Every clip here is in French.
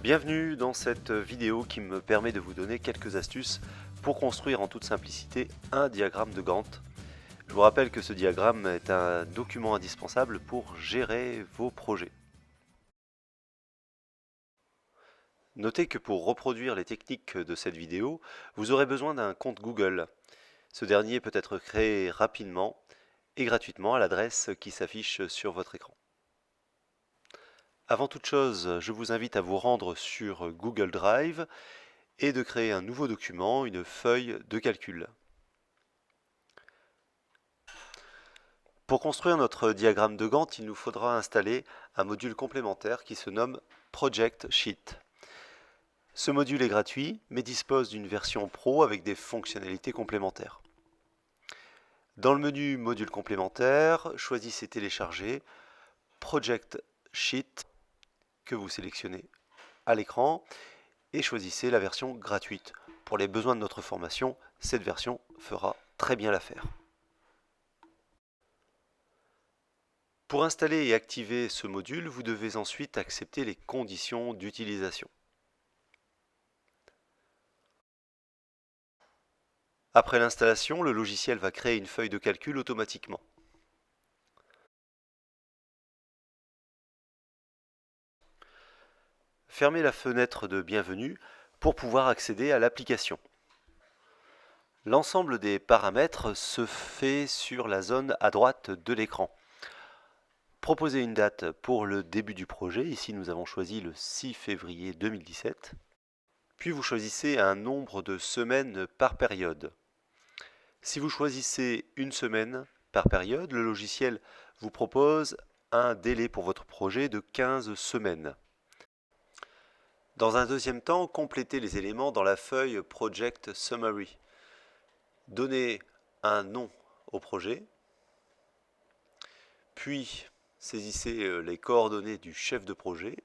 Bienvenue dans cette vidéo qui me permet de vous donner quelques astuces pour construire en toute simplicité un diagramme de Gantt. Je vous rappelle que ce diagramme est un document indispensable pour gérer vos projets. Notez que pour reproduire les techniques de cette vidéo, vous aurez besoin d'un compte Google. Ce dernier peut être créé rapidement et gratuitement à l'adresse qui s'affiche sur votre écran. Avant toute chose, je vous invite à vous rendre sur Google Drive et de créer un nouveau document, une feuille de calcul. Pour construire notre diagramme de Gantt, il nous faudra installer un module complémentaire qui se nomme Project Sheet. Ce module est gratuit, mais dispose d'une version pro avec des fonctionnalités complémentaires. Dans le menu Module complémentaire, choisissez Télécharger, Project Sheet, que vous sélectionnez à l'écran, et choisissez la version gratuite. Pour les besoins de notre formation, cette version fera très bien l'affaire. Pour installer et activer ce module, vous devez ensuite accepter les conditions d'utilisation. Après l'installation, le logiciel va créer une feuille de calcul automatiquement. Fermez la fenêtre de bienvenue pour pouvoir accéder à l'application. L'ensemble des paramètres se fait sur la zone à droite de l'écran. Proposez une date pour le début du projet. Ici, nous avons choisi le 6 février 2017. Puis vous choisissez un nombre de semaines par période. Si vous choisissez une semaine par période, le logiciel vous propose un délai pour votre projet de 15 semaines. Dans un deuxième temps, complétez les éléments dans la feuille Project Summary. Donnez un nom au projet, puis saisissez les coordonnées du chef de projet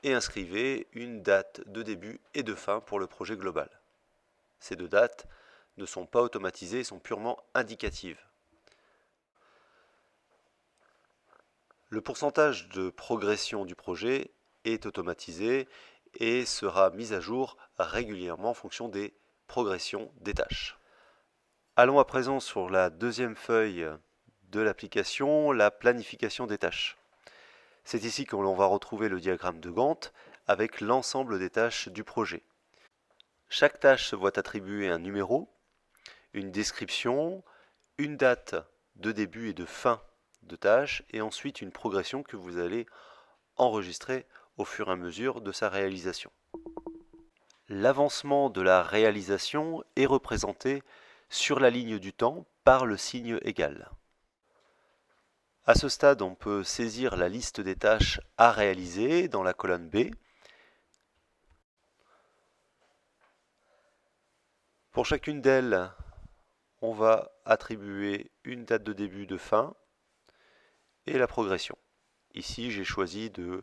et inscrivez une date de début et de fin pour le projet global. Ces deux dates ne sont pas automatisées, sont purement indicatives. Le pourcentage de progression du projet est automatisé et sera mis à jour régulièrement en fonction des progressions des tâches. Allons à présent sur la deuxième feuille de l'application, la planification des tâches. C'est ici que l'on va retrouver le diagramme de Gantt avec l'ensemble des tâches du projet. Chaque tâche se voit attribuer un numéro, une description, une date de début et de fin de tâche et ensuite une progression que vous allez enregistrer au fur et à mesure de sa réalisation. L'avancement de la réalisation est représenté sur la ligne du temps par le signe égal. À ce stade, on peut saisir la liste des tâches à réaliser dans la colonne B. Pour chacune d'elles, on va attribuer une date de début, de fin et la progression. Ici, j'ai choisi de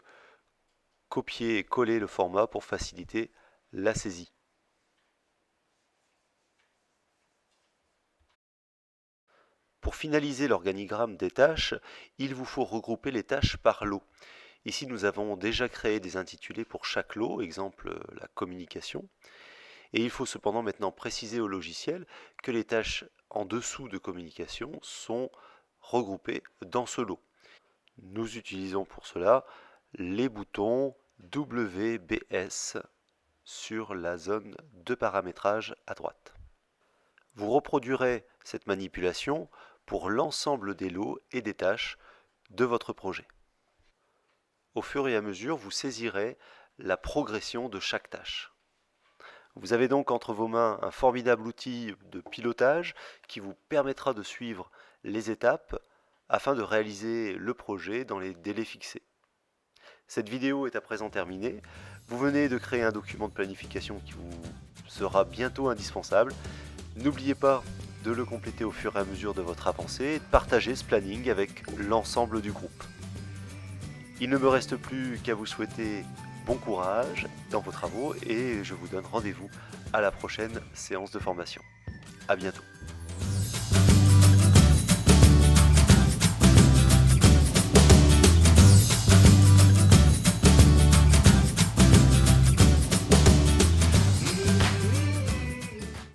copier et coller le format pour faciliter la saisie. Pour finaliser l'organigramme des tâches, il vous faut regrouper les tâches par lot. Ici, nous avons déjà créé des intitulés pour chaque lot, exemple la communication. Et il faut cependant maintenant préciser au logiciel que les tâches en dessous de communication sont regroupées dans ce lot. Nous utilisons pour cela les boutons WBS sur la zone de paramétrage à droite. Vous reproduirez cette manipulation pour l'ensemble des lots et des tâches de votre projet. Au fur et à mesure, vous saisirez la progression de chaque tâche. Vous avez donc entre vos mains un formidable outil de pilotage qui vous permettra de suivre les étapes afin de réaliser le projet dans les délais fixés. Cette vidéo est à présent terminée. Vous venez de créer un document de planification qui vous sera bientôt indispensable. N'oubliez pas de le compléter au fur et à mesure de votre avancée et de partager ce planning avec l'ensemble du groupe. Il ne me reste plus qu'à vous souhaiter bon courage dans vos travaux et je vous donne rendez-vous à la prochaine séance de formation. À bientôt.